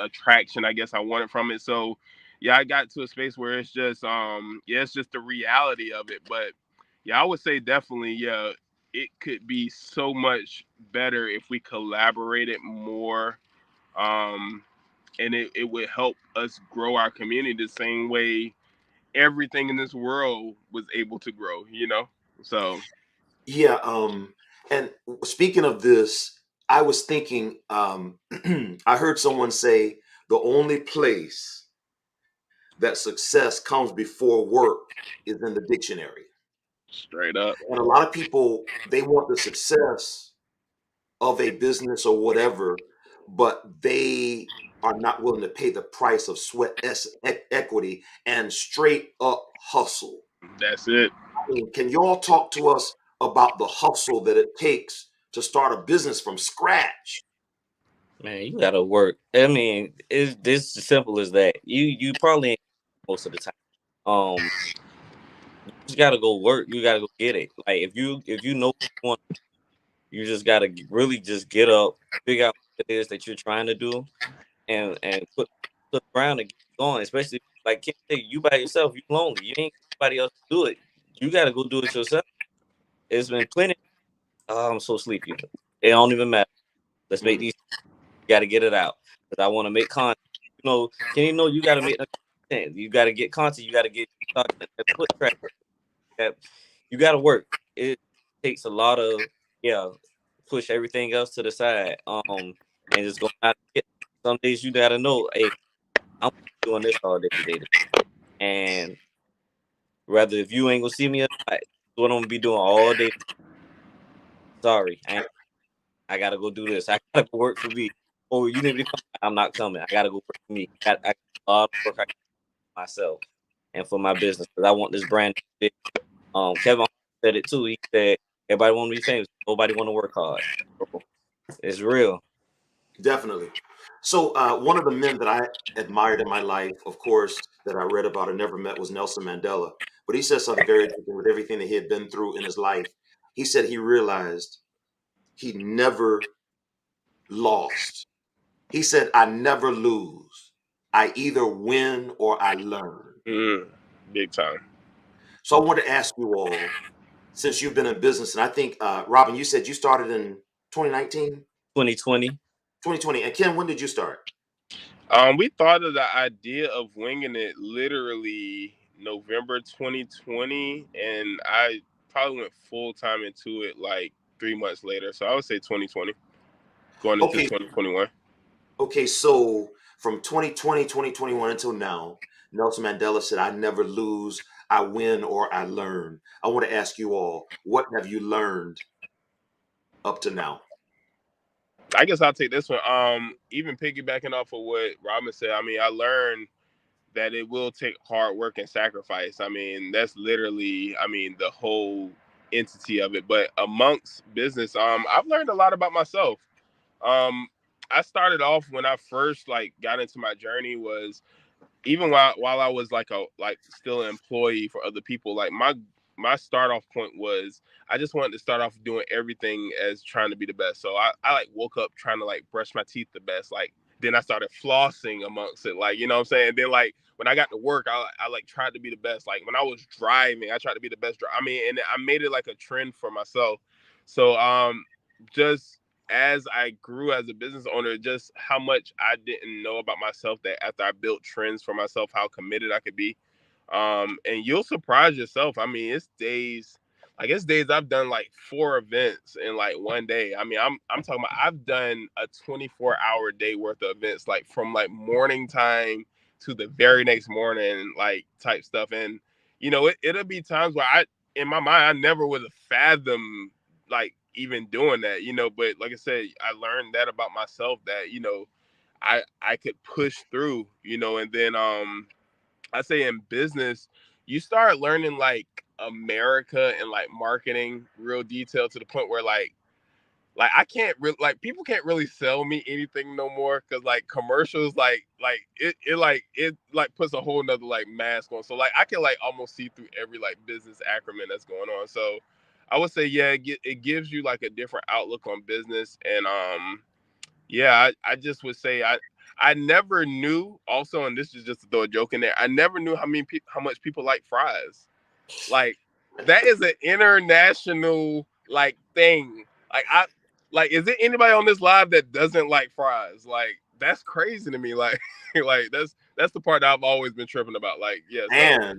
attraction I guess I wanted from it. So yeah, I got to a space where it's just yeah, it's just the reality of it. But yeah, I would say definitely, yeah, it could be so much better if we collaborated more. Um and it would help us grow our community the same way everything in this world was able to grow, you know? So Yeah, and speaking of this, I was thinking, I heard someone say the only place that success comes before work is in the dictionary. straight up. And a lot of people, they want the success of a business or whatever, but they are not willing to pay the price of equity and straight up hustle. That's it. I mean, can you all talk to us about the hustle that it takes to start a business from scratch? Man, you gotta work. I mean, it's this simple as that. You probably ain't most of the time. Um, you just gotta go work. You gotta go get it. Like if you know what you want, you just gotta really just get up, figure out what it is that you're trying to do, and put the ground and get going. Especially like Kim said, you by yourself, you lonely. You ain't got nobody else to do it. You gotta go do it yourself. It's been plenty. Oh, I'm so sleepy. It don't even matter. Let's make Mm, these. You gotta get it out because I want to make content. You know, can you know you gotta make the content? You gotta get content. You gotta get foot track. That you gotta work. It takes a lot of yeah. Push everything else to the side. And just go out. Some days you gotta know, hey, I'm doing this all day today. And rather if you ain't gonna see me or not, it's what I'm gonna be doing all day. Sorry, I gotta go do this. I gotta go work for me. Or you need me to come. I'm not coming. I gotta go work for me. I got a lot of work I got for myself and for my business because I want this brand. Kevin Hart said it too. He said everybody want to be famous. Nobody want to work hard. So, it's real. definitely. So, one of the men that I admired in my life, of course, that I read about and never met was Nelson Mandela. But he said something very interesting with everything that he had been through in his life. He said he realized he never lost. He said, I never lose. I either win or I learn. Mm, big time. So I want to ask you all, since you've been in business, and I think, Robin, you said you started in 2019, 2020. 2020. And Ken, when did you start? We thought of the idea of winging it literally November 2020, and I probably went full time into it like 3 months later. So I would say 2020, going into Okay, 2021. okay, so from 2020, 2021 until now, Nelson Mandela said, I never lose, I win or I learn. I want to ask you all, what have you learned up to now? I guess I'll take this one. Even piggybacking off of what Robin said, I mean, I learned that it will take hard work and sacrifice. I mean, that's literally, I mean, the whole entity of it. But amongst business, I've learned a lot about myself. Um, I started off when I first like got into my journey was even while I was like still an employee for other people, like my start off point was I just wanted to start off doing everything as trying to be the best. So I like woke up trying to like brush my teeth the best. Like then I started flossing amongst it. Like, you know what I'm saying? And then like when I got to work, I like tried to be the best. Like when I was driving, I tried to be the best driver. I mean, and I made it like a trend for myself. So just as I grew as a business owner, just how much I didn't know about myself that after I built trends for myself, how committed I could be. And you'll surprise yourself. I mean, it's days I've done like 4 events in like one day. I mean, I'm talking about I've done a 24-hour day worth of events, like from like morning time to the very next morning, like type stuff. And it'll be times where in my mind, I never would have fathomed like even doing that, but like I said, I learned that about myself that, I could push through, and then I say in business, you start learning like America and like marketing real detail to the point where like I can't really like people can't really sell me anything no more because like commercials it puts a whole nother like mask on. So like I can like almost see through every like business acronym that's going on. So I would say yeah, it gives you like a different outlook on business. And yeah, I just would say I never knew also, and this is just to throw a joke in there, I never knew how much people like fries. Like that is an international like thing. Like is there anybody on this live that doesn't like fries? Like that's crazy to me. Like like that's the part that I've always been tripping about. Like yeah, so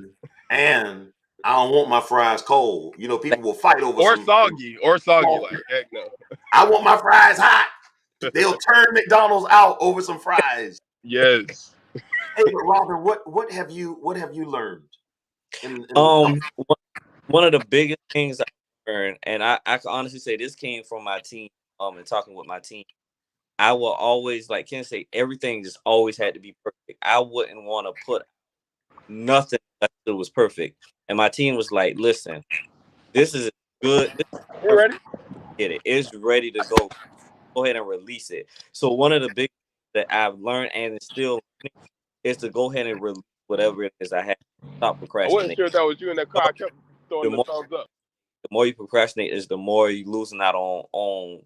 And I don't want my fries cold. People will fight over or some. soggy like heck no. I want my fries hot. They'll turn McDonald's out over some fries. Yes. Hey, but Robin, what have you learned in the Um, one one of the biggest things I learned, and I can honestly say this came from my team. And talking with my team, I will always, like Ken say, everything just always had to be perfect. I wouldn't want to put nothing unless it was perfect. And my team was like, "Listen, this is good. This is We're perfect. ready. Get it. It's ready to go. Go ahead and release it." So one of the big things that I've learned and is still learning is to go ahead and release whatever it is I have. Stop I wasn't procrastinating. sure if that was you in that car. I kept The throwing the more thumbs up. the more you procrastinate is the more you losing out on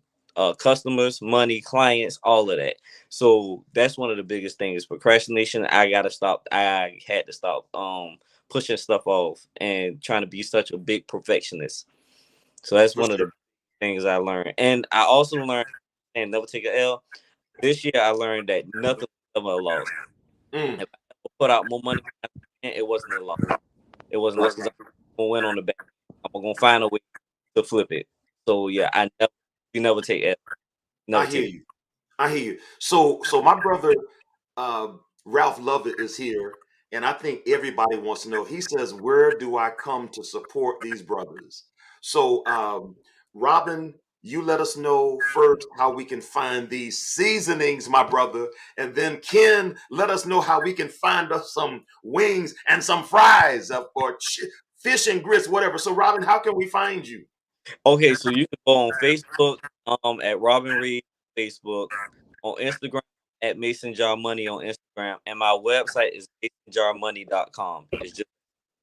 customers, money, clients, all of that. So that's one of the biggest things. Procrastination. I gotta stop. I had to stop pushing stuff off and trying to be such a big perfectionist. So that's for one of sure. the things I learned. And I also learned and never take a L. This year I learned that nothing was ever a loss. Mm. If I put out more money, it wasn't a loss. It wasn't lost because I'm gonna win on the back. I'm gonna find a way to flip it. So yeah, you never take L. I Never hear take. you. I hear you. So my brother uh, Ralph Lovett is here, and I think everybody wants to know. He says, "Where do I come to support these brothers?" So, Robin, you let us know first how we can find these seasonings, my brother, and then Ken, let us know how we can find us some wings and some fries fish and grits, whatever. So, Robin, how can we find you? Okay, so you can go on Facebook at Robin Reed Facebook, on Instagram at Mason Jar Money on Instagram, and my website is masonjarmoney.com. It's just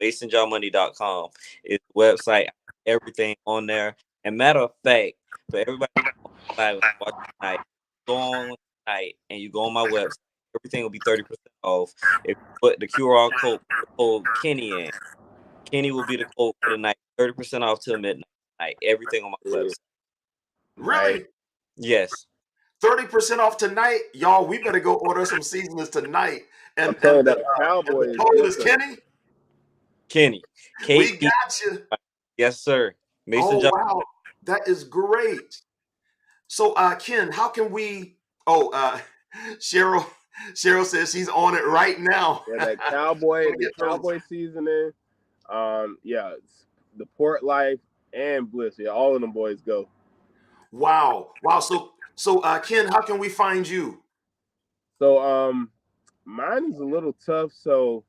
masonjarmoney.com. It's the website, everything on there. And matter of fact, for everybody live watching tonight, go on tonight and you go on my website, everything will be 30% off. If you put the QR code Kenny in, Kenny will be the code for the night, 30% off till midnight. Everything on my website. Nice. Really? Yes. 30% off tonight, y'all. We better go order some seasonings tonight. I'm And telling and you, the that and cowboy the is code is different. Kenny. Kenny. We KE. got you. Yes, sir. Mason Oh John. wow, that is great. So, Ken, how can we? Oh, Cheryl. Cheryl says she's on it right now. Yeah, We're that cowboy, gonna the get those. cowboy seasoning. Yeah, the port life and bliss. Yeah, all of them boys go. Wow, wow. So, Ken, how can we find you? So Mine is a little tough. So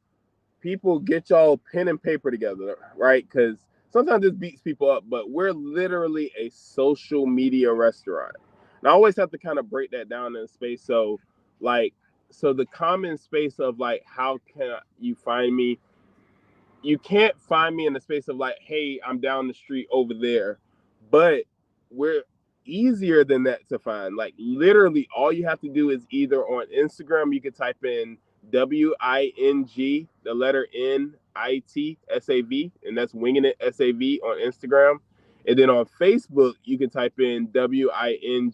people get y'all pen and paper together, right? Because sometimes this beats people up, but we're literally a social media restaurant. And I always have to kind of break that down in space. So, like, so the common space of like, how can you find me? You can't find me in the space of like, hey, I'm down the street over there. But we're easier than that to find. Like literally all you have to do is either on Instagram, you can type in WING, the letter NITSAV, and that's winging it SAV on Instagram. And then on Facebook, you can type in WING,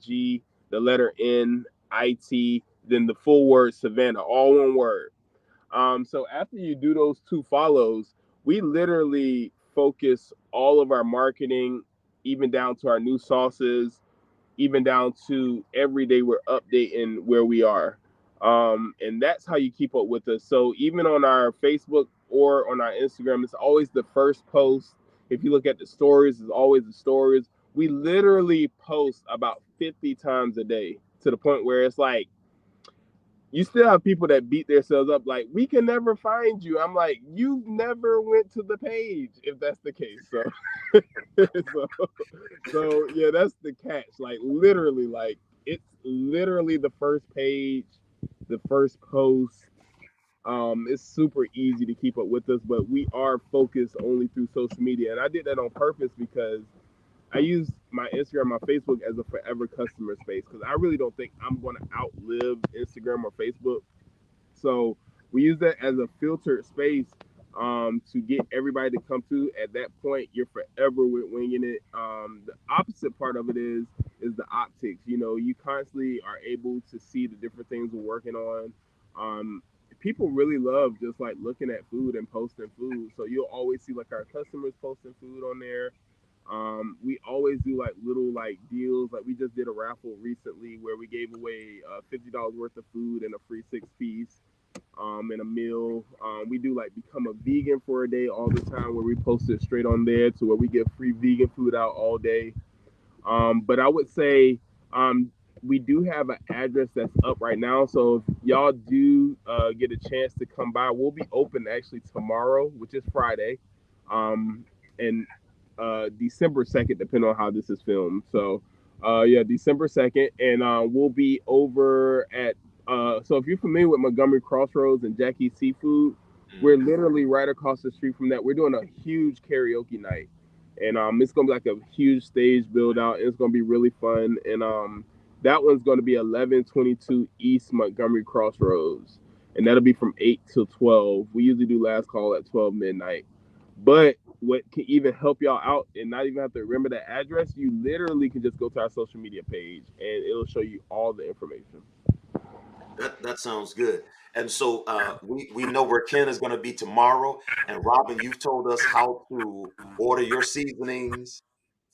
the letter NIT, then the full word Savannah, all one word. So after you do those two follows, we literally focus all of our marketing, even down to our new sauces, even down to every day we're updating where we are. And that's how you keep up with us. So even on our Facebook or on our Instagram, it's always the first post. If you look at the stories, it's always the stories. We literally post about 50 times a day to the point where it's like, you still have people that beat themselves up like we can never find you. I'm like, you never went to the page if that's the case. So so, so yeah, that's the catch. Like literally, like it's literally the first page, the first post. It's super easy to keep up with us, but we are focused only through social media. And I did that on purpose because I use my Instagram, my Facebook as a forever customer space because I really don't think I'm going to outlive Instagram or Facebook. So we use that as a filtered space to get everybody to come to. At that point, you're forever with winging it. The opposite part of it is the optics. You know, you constantly are able to see the different things we're working on. Um, People really love just like looking at food and posting food. So you'll always see like our customers posting food on there. We always do like little like deals. Like we just did a raffle recently where we gave away $50 worth of food and a free 6 piece and a meal. We do like become a vegan for a day all the time where we post it straight on there to where we give free vegan food out all day. But I would say um, we do have an address that's up right now. So if y'all do get a chance to come by, we'll be open actually tomorrow, which is Friday, and December 2nd, depending on how this is filmed. So yeah, December 2nd, and we'll be over at. So if you're familiar with Montgomery Crossroads and Jackie's Seafood, we're literally right across the street from that. We're doing a huge karaoke night and it's gonna be like a huge stage build out. It's gonna be really fun, and that one's gonna be 1122 East Montgomery Crossroads, and that'll be from 8 till 12. We usually do last call at 12 midnight. But what can even help y'all out and not even have to remember the address, you literally can just go to our social media page and it'll show you all the information. That sounds good. And so we know where Ken is going to be tomorrow. And Robin, you've told us how to order your seasonings,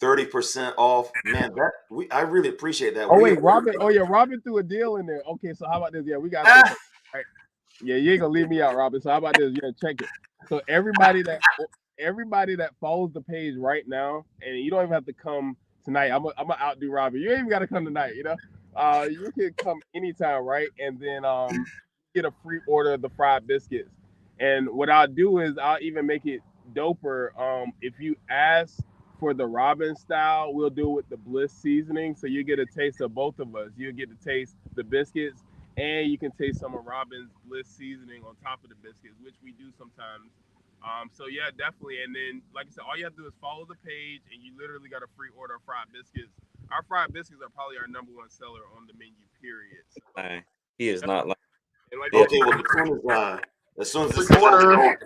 30% off. Man, that I really appreciate that. Oh We wait, Robin. Oh yeah, Robin threw a deal in there. Okay, so how about this? Yeah, we got this. ah, Right. Yeah, you ain't gonna leave me out, Robin. So how about this? Yeah, check it. So everybody that follows the page right now, and you don't even have to come tonight. I'm gonna outdo Robin. You ain't even gotta come tonight. You can come anytime, right? And then get a free order of the fried biscuits. And what I'll do is I'll even make it doper. If you ask for the Robin style, we'll do it with the Bliss seasoning. So you get a taste of both of us. You get to taste the biscuits and you can taste some of Robin's Bliss seasoning on top of the biscuits, which we do sometimes. So yeah, definitely. And then, like I said, all you have to do is follow the page, and you literally got a free order of fried biscuits. Our fried biscuits are probably our number one seller on the menu. Period. So, Lying. He is not lying. and like I They are said, okay. Well, as soon as free this is order. over,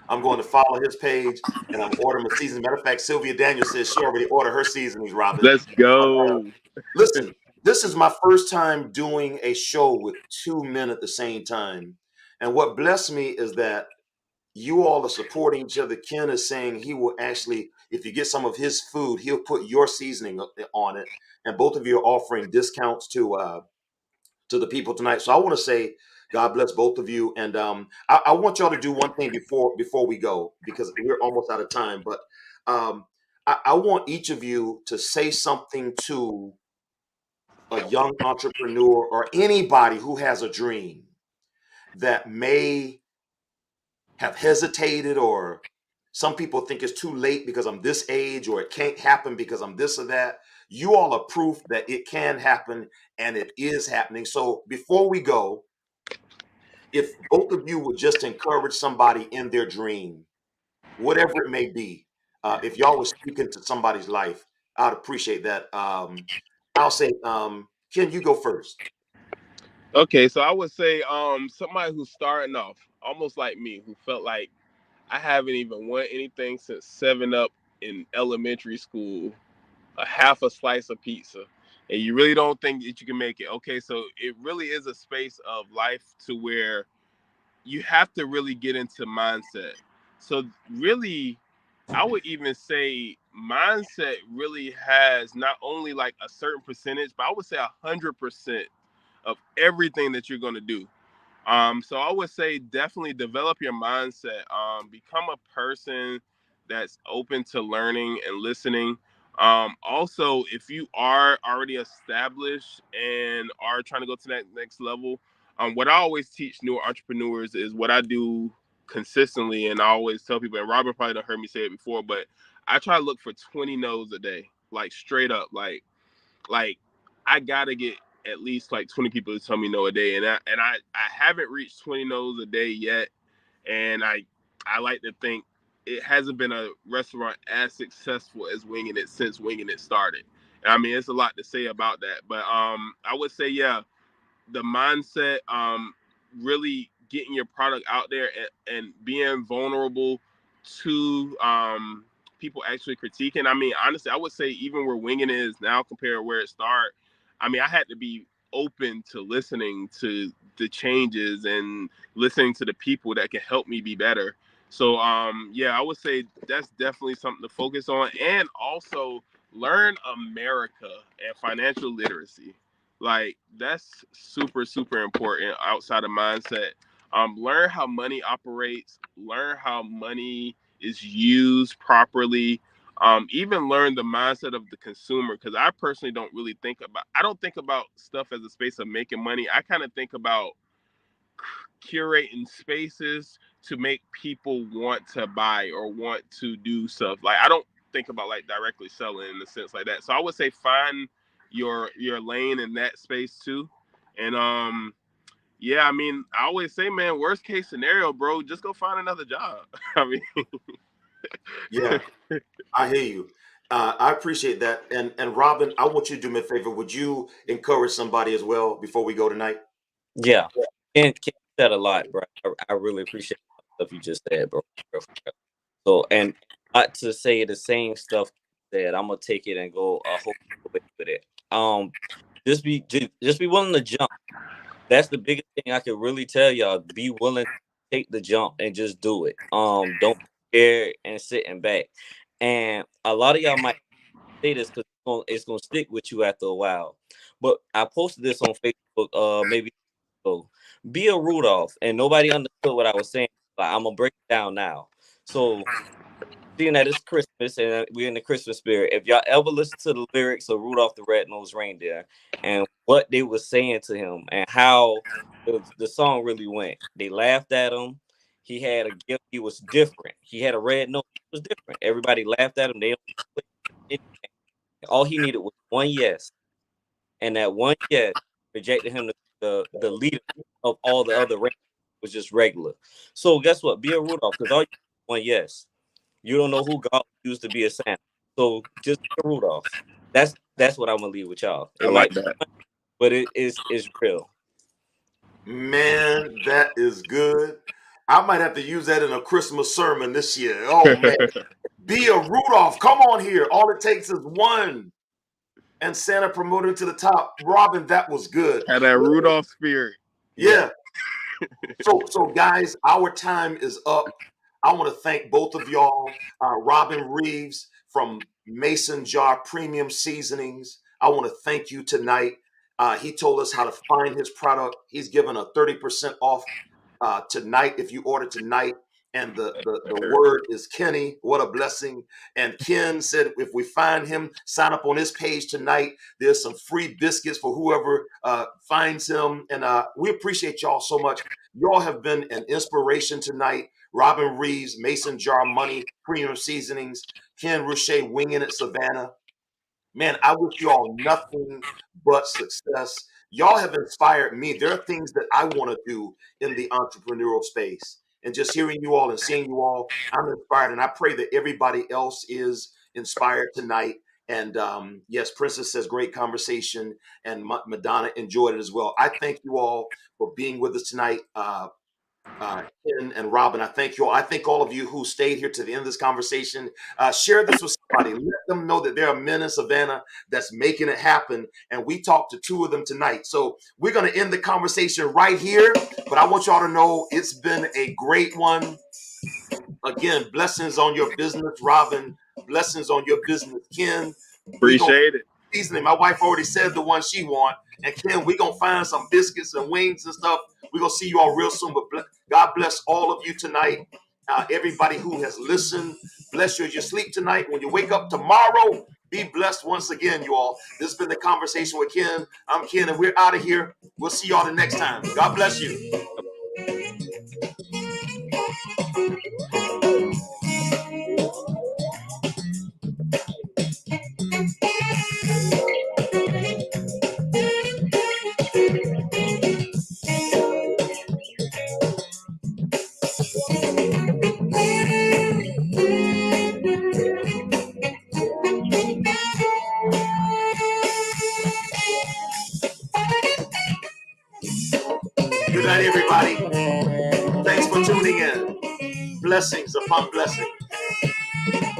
I'm going to follow his page and I'm ordering a seasoning. Matter of fact, Sylvia Daniels says she already ordered her seasonings, Robin. Let's go. Listen, this is my first time doing a show with two men at the same time. And what blessed me is that you all are supporting each other. Ken is saying he will actually, if you get some of his food, he'll put your seasoning on it. And both of you are offering discounts to the people tonight. So I want to say, God bless both of you. And I want y'all to do one thing before we go because we're almost out of time. But um, I want each of you to say something to a young entrepreneur or anybody who has a dream that may have hesitated, or some people think it's too late because I'm this age, or it can't happen because I'm this or that. You all are proof that it can happen, and it is happening. So before we go, if both of you would just encourage somebody in their dream, whatever it may be, if y'all were speaking to somebody's life, I'd appreciate that. I'll say, Ken, you go first. Okay, so I would say somebody who's starting off, almost like me, who felt like I haven't even won anything since 7 Up in elementary school, a half a slice of pizza, and you really don't think that you can make it. Okay, so it really is a space of life to where you have to really get into mindset. So really, I would even say mindset really has not only like a certain percentage, but I would say 100% of everything that you're going to do. So I would say definitely develop your mindset. Become a person that's open to learning and listening. Also, if you are already established and are trying to go to that next level, what I always teach new entrepreneurs is what I do consistently, and I always tell people. And Robert probably done heard me say it before, but I try to look for 20 no's a day, like straight up, like I gotta get at least like 20 people to tell me no a day, and I haven't reached 20 no's a day yet, and I like to think it hasn't been a restaurant as successful as Winging It since Winging It started. And I mean, it's a lot to say about that, but I would say yeah, the mindset, really getting your product out there and being vulnerable to people actually critiquing. I mean, honestly, I would say even where Winging It is now compared to where it started, I mean, I had to be open to listening to the changes and listening to the people that can help me be better. So yeah, I would say that's definitely something to focus on, and also learn America and financial literacy. Like that's super, super important outside of mindset. Learn how money operates, learn how money is used properly. Even learn the mindset of the consumer, because I personally don't really think about, I don't think about stuff as a space of making money. I kind of think about curating spaces to make people want to buy or want to do stuff. Like I don't think about like directly selling in a sense like that. So I would say find your lane in that space too. And yeah, I mean, I always say, man, worst case scenario, bro, just go find another job. I mean, Yeah, I hear you. I appreciate that. And Robin, I want you to do me a favor. Would you encourage somebody as well before we go tonight? Yeah, Ken said a lot, bro. I really appreciate the stuff you just said, bro. So, and not to say the same stuff that I'm gonna take it and go a whole way with it. Just be willing to jump. That's the biggest thing I can really tell y'all. Be willing to take the jump and just do it. Don't be scared and sitting back. And a lot of y'all might say this because it's gonna stick with you after a while. But I posted this on Facebook, maybe so. Be a Rudolph, and nobody understood what I was saying. But I'm gonna break it down now. So, seeing that it's Christmas and we're in the Christmas spirit, if y'all ever listen to the lyrics of Rudolph the Red-Nosed Reindeer and what they were saying to him and how the song really went, they laughed at him. He had a gift. He was different. He had a red nose. He was different. Everybody laughed at him. They don't, all he needed was one yes, and that one yes rejected him. The leader of all the other Reindeer was just regular. So guess what? Be a Rudolph, because all you need is one yes. You don't know who God used to be a Santa. So just be a Rudolph. That's what I'm gonna leave with y'all. I It like might be, that. but it's real. Man, that is good. I might have to use that in a Christmas sermon this year. Oh man, be a Rudolph. Come on here. All it takes is one, and Santa promoted to the top. Robin, that was good. Had that Rudolph spirit. Yeah. Yeah. So guys, our time is up. I want to thank both of y'all, Robin Reeves from Mason Jar Premium Seasonings. I want to thank you tonight. He told us how to find his product. He's given a 30% off tonight if you order tonight. And the word is Kenny. What a blessing. And Ken said if we find him, sign up on his page tonight. There's some free biscuits for whoever finds him. And we appreciate y'all so much. Y'all have been an inspiration tonight. Robin Reeves, Mason Jar Money, Premium Seasonings, Ken Rouche, Winging It, Savannah. Man, I wish you all nothing but success. Y'all have inspired me. There are things that I want to do in the entrepreneurial space. And just hearing you all and seeing you all, I'm inspired. And I pray that everybody else is inspired tonight. And yes, Princess says great conversation. And Madonna enjoyed it as well. I thank you all for being with us tonight. Ken and Robin, I thank you all. I thank all of you who stayed here to the end of this conversation. Share this with somebody. Let them know that there are men in Savannah that's making it happen. And we talked to two of them tonight. So we're going to end the conversation right here. But I want y'all to know it's been a great one. Again, blessings on your business, Robin. Blessings on your business, Ken. Appreciate it. Seasoning. My wife already said the one she want. And Ken, we're going to find some biscuits and wings and stuff. We're going to see you all real soon. But God bless all of you tonight. Everybody who has listened, bless you as you sleep tonight. When you wake up tomorrow, be blessed once again, you all. This has been The Conversation with Ken. I'm Ken, and we're out of here. We'll see y'all the next time. God bless you. Good night, everybody. Thanks for tuning in. Blessings upon blessings.